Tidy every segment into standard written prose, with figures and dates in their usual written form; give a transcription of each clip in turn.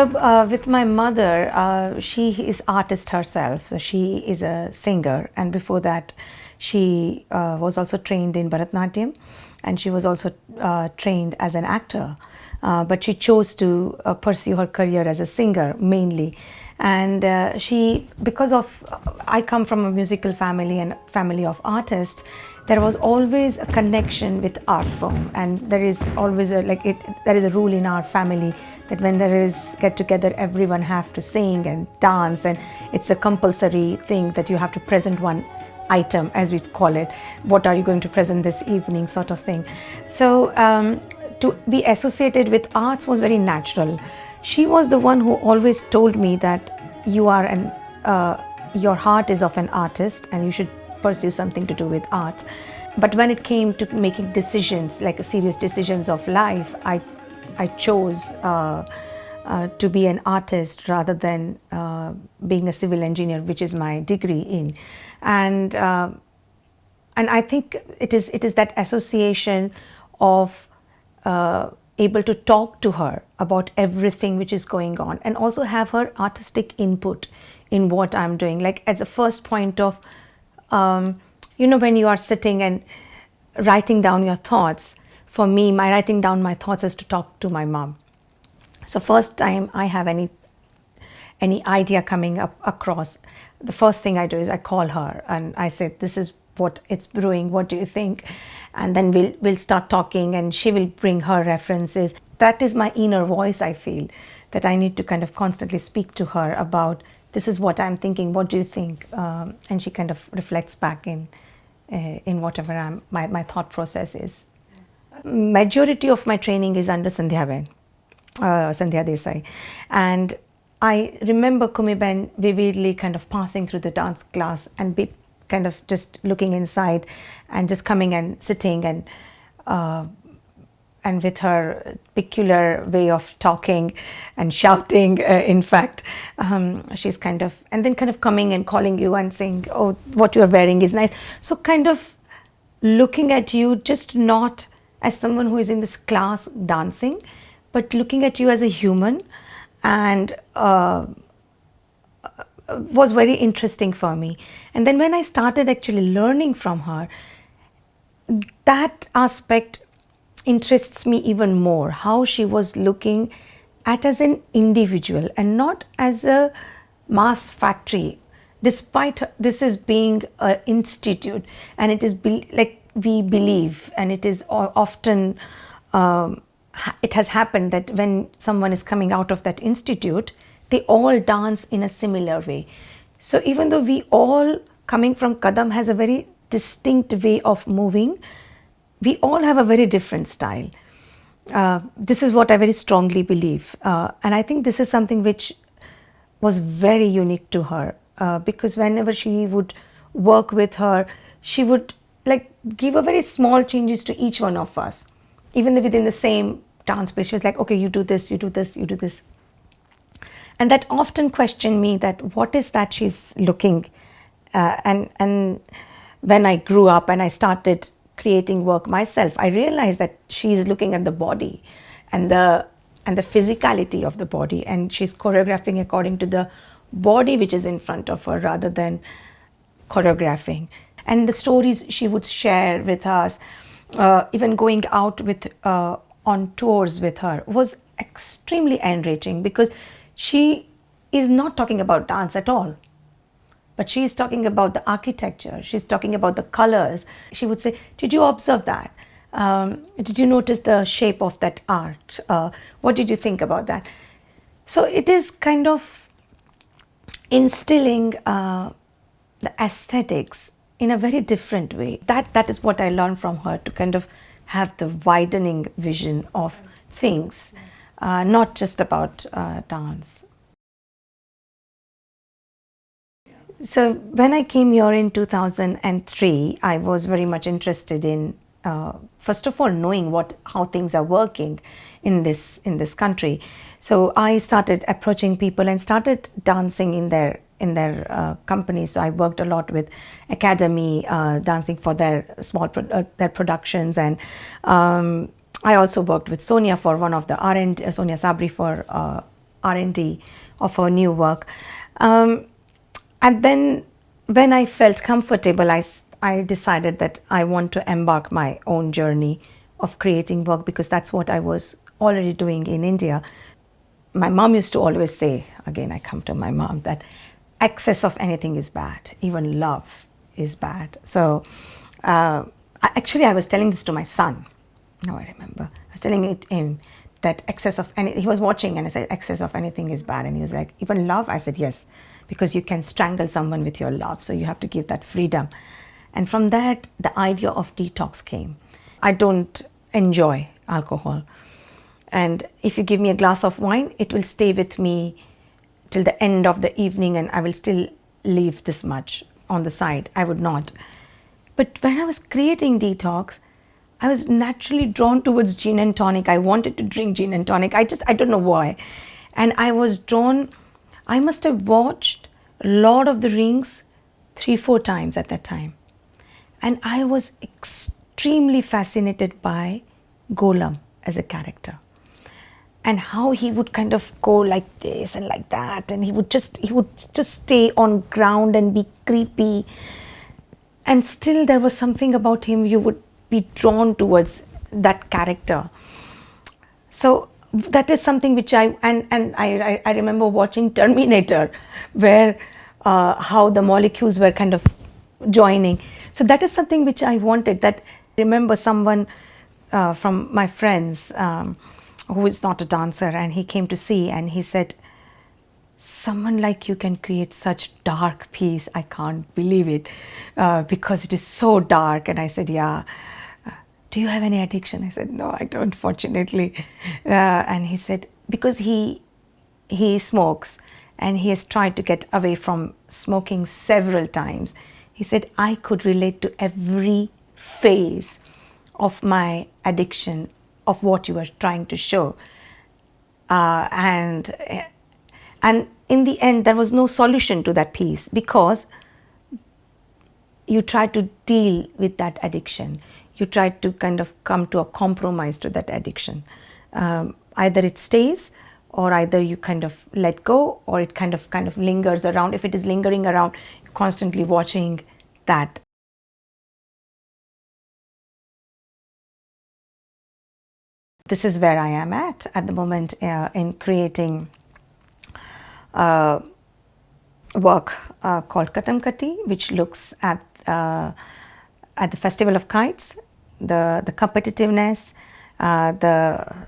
With my mother, she is artist herself. So she is a singer, and before that, she was also trained in Bharatanatyam, and she was also trained as an actor. But she chose to pursue her career as a singer mainly, and because of I come from a musical family and family of artists. There was always a connection with art form, and there is always there is a rule in our family that when there is get together, everyone have to sing and dance, and it's a compulsory thing that you have to present one item, as we call it. What are you going to present this evening, sort of thing. So to be associated with arts was very natural. She was the one who always told me that your heart is of an artist and you should pursue something to do with art. But when it came to making decisions, like serious decisions of life, I chose to be an artist rather than being a civil engineer, which is my degree in. And I think it is that association of able to talk to her about everything which is going on, and also have her artistic input in what I'm doing. Like as a first point of when you are sitting and writing down your thoughts, for me, my writing down my thoughts is to talk to my mom. So first time I have any idea coming up across, the first thing I do is I call her and I say, this is what it's brewing, what do you think? And then we'll start talking, and she will bring her references. That is my inner voice. I feel that I need to kind of constantly speak to her about, this is what I'm thinking, what do you think? And she kind of reflects back in whatever my thought process is. Majority of my training is under Sandhya Desai. And I remember Kumi vividly kind of passing through the dance class and be kind of just looking inside and just coming and sitting and with her peculiar way of talking and shouting, in fact, she's kind of, and then kind of coming and calling you and saying, oh, what you're wearing is nice. So kind of looking at you, just not as someone who is in this class dancing, but looking at you as a human, and was very interesting for me. And then when I started actually learning from her, that aspect interests me even more, how she was looking at as an individual and not as a mass factory, despite this is being an institute, and it is like we believe, and it is often it has happened that when someone is coming out of that institute, they all dance in a similar way. So even though we all coming from Kadam has a very distinct way of moving, we all have a very different style. This is what I very strongly believe. And I think this is something which was very unique to her, because whenever she would work with her, she would like give a very small changes to each one of us. Even within the same dance place, she was like, okay, you do this, you do this, you do this. And that often questioned me that what is that she's looking. And when I grew up and I started creating work myself, I realized that she's looking at the body and the physicality of the body, and she's choreographing according to the body which is in front of her rather than choreographing. And the stories she would share with us, even going out with on tours with her, was extremely enriching, because she is not talking about dance at all, but she is talking about the architecture, she's talking about the colors. She would say, did you observe that? Did you notice the shape of that art? What did you think about that? So it is kind of instilling the aesthetics in a very different way. That is what I learned from her, to kind of have the widening vision of things, not just about dance. So when I came here in 2003, I was very much interested in, first of all, knowing how things are working in this country. So I started approaching people and started dancing in their companies. So I worked a lot with Academy, dancing for their their productions, and I also worked with Sonia for one of the Sonia Sabri for R&D of her new work. And then when I felt comfortable, I decided that I want to embark my own journey of creating work, because that's what I was already doing in India. My mom used to always say, again I come to my mom, that excess of anything is bad, even love is bad. So actually I was telling this to my son. Now I remember, I was telling it him that excess of any, he was watching and I said excess of anything is bad, and he was like, even love? I said yes, because you can strangle someone with your love, so you have to give that freedom. And from that the idea of detox came. I don't enjoy alcohol, and if you give me a glass of wine, it will stay with me till the end of the evening, and I will still leave this much on the side. I would not. But when I was creating detox, I was naturally drawn towards gin and tonic. I wanted to drink gin and tonic. I don't know why. And I was drawn, I must have watched Lord of the Rings 3-4 times at that time. And I was extremely fascinated by Gollum as a character, and how he would kind of go like this and like that, and he would just stay on ground and be creepy, and still there was something about him, you would be drawn towards that character. So that is something which I remember watching Terminator, where how the molecules were kind of joining. So that is something which I wanted. That I remember someone from my friends who is not a dancer, and he came to see, and he said, someone like you can create such dark piece. I can't believe it, because it is so dark. And I said, yeah. Do you have any addiction? I said, no, I don't, fortunately. And he said, because he smokes, and he has tried to get away from smoking several times. He said, I could relate to every phase of my addiction, of what you were trying to show. And in the end, there was no solution to that piece, because you try to deal with that addiction. You try to kind of come to a compromise to that addiction. Either it stays, or either you kind of let go, or it kind of lingers around. If it is lingering around, you're constantly watching that. This is where I am at the moment in creating work called Katam, which looks at the Festival of Kites, the competitiveness, the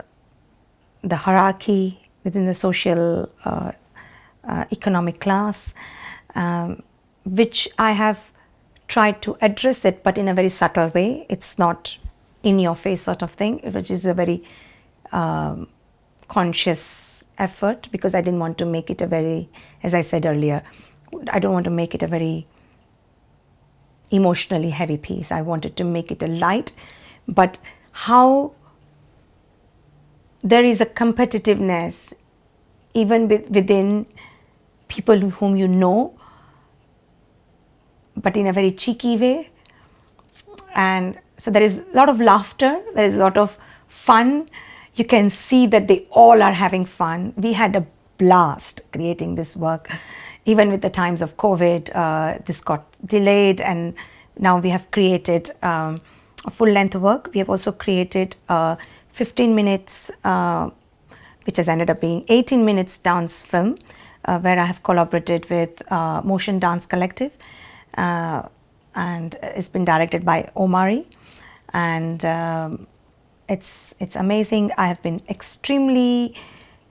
hierarchy within the social economic class, which I have tried to address it, but in a very subtle way. It's not in your face sort of thing, which is a very conscious effort, because I didn't want to make it a very, as I said earlier, I don't want to make it a very emotionally heavy piece. I wanted to make it a light, but how there is a competitiveness even within people whom you know, but in a very cheeky way. And so there is a lot of laughter, there is a lot of fun. You can see that they all are having fun. We had a blast creating this work. Even with the times of COVID, this got delayed, and now we have created a full-length work. We have also created 15 minutes, which has ended up being 18 minutes dance film, where I have collaborated with Motion Dance Collective, and it's been directed by Omari, and it's amazing. I have been extremely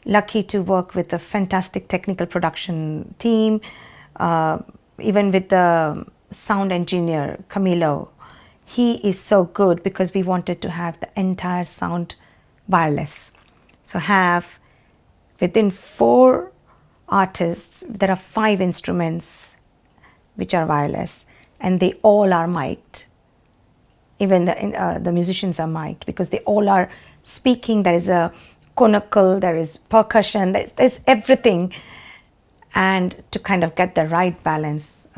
lucky to work with a fantastic technical production team, even with the sound engineer, Camilo. He is so good, because we wanted to have the entire sound wireless. So have, within 4 artists, there are 5 instruments which are wireless, and they all are mic'd. Even the musicians are mic'd, because they all are speaking. There is a conical, there is percussion, there's everything, and to kind of get the right balance.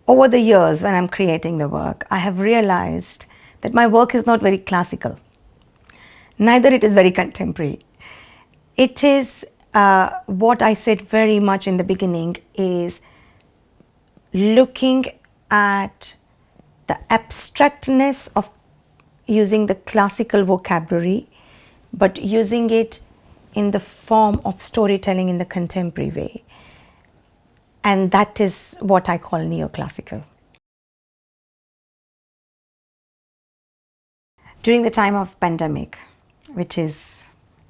Over the years, when I'm creating the work, I have realized that my work is not very classical, neither it is very contemporary. It is what I said very much in the beginning is looking at the abstractness of using the classical vocabulary, but using it in the form of storytelling in the contemporary way. And that is what I call neoclassical. During the time of pandemic, which is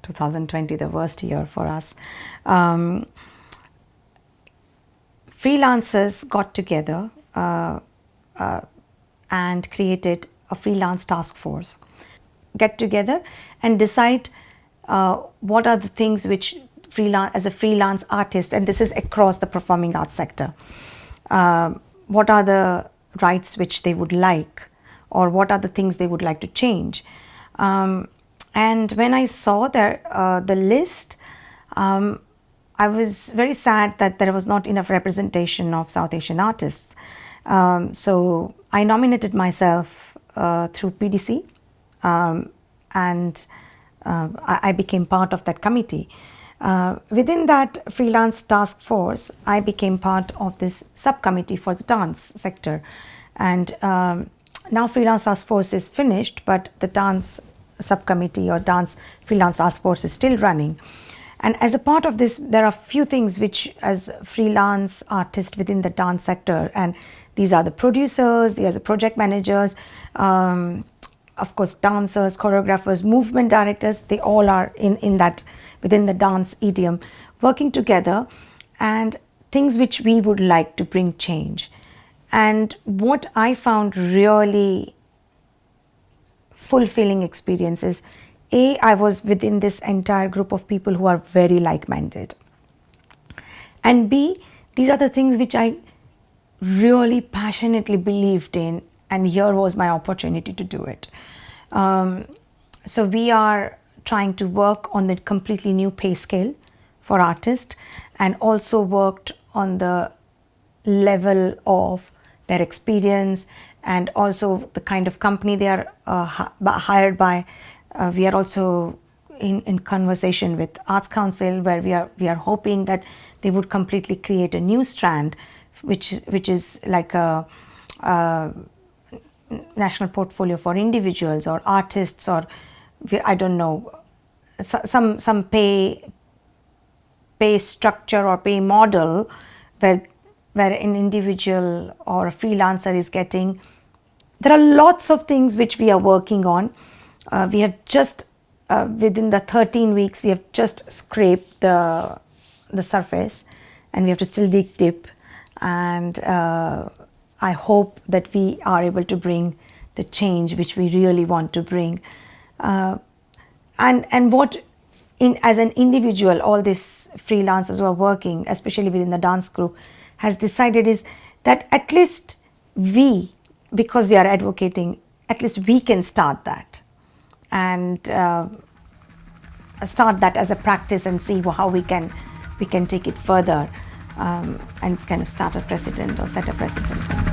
2020, the worst year for us, freelancers got together and created a freelance task force. Get together and decide what are the things which as a freelance artist, and this is across the performing arts sector, what are the rights which they would like, or what are the things they would like to change. And when I saw the list, I was very sad that there was not enough representation of South Asian artists. So I nominated myself through PDC, and I became part of that committee. Within that freelance task force, I became part of this subcommittee for the dance sector. And now freelance task force is finished, but the dance subcommittee or dance freelance task force is still running. And as a part of this, there are few things which, as freelance artists within the dance sector, and these are the producers, these are the project managers, of course dancers, choreographers, movement directors, they all are in that, within the dance idiom, working together, and things which we would like to bring change. And what I found really fulfilling experience is, I was within this entire group of people who are very like-minded, and B, these are the things which I really passionately believed in, and here was my opportunity to do it. So we are trying to work on the completely new pay scale for artists, and also worked on the level of their experience, and also the kind of company they are hired by. We are also in conversation with Arts Council, where we are hoping that they would completely create a new strand, which is like a national portfolio for individuals or artists, or I don't know, some pay structure or pay model where an individual or a freelancer is getting. There are lots of things which we are working on. We have just within the 13 weeks we have just scraped the surface, and we have to still dig deep, and I hope that we are able to bring the change which we really want to bring. And what as an individual, all these freelancers who are working, especially within the dance group, has decided is that at least we, because we are advocating, at least we can start that, and start that as a practice, and see how we can take it further, and kind of start a precedent or set a precedent.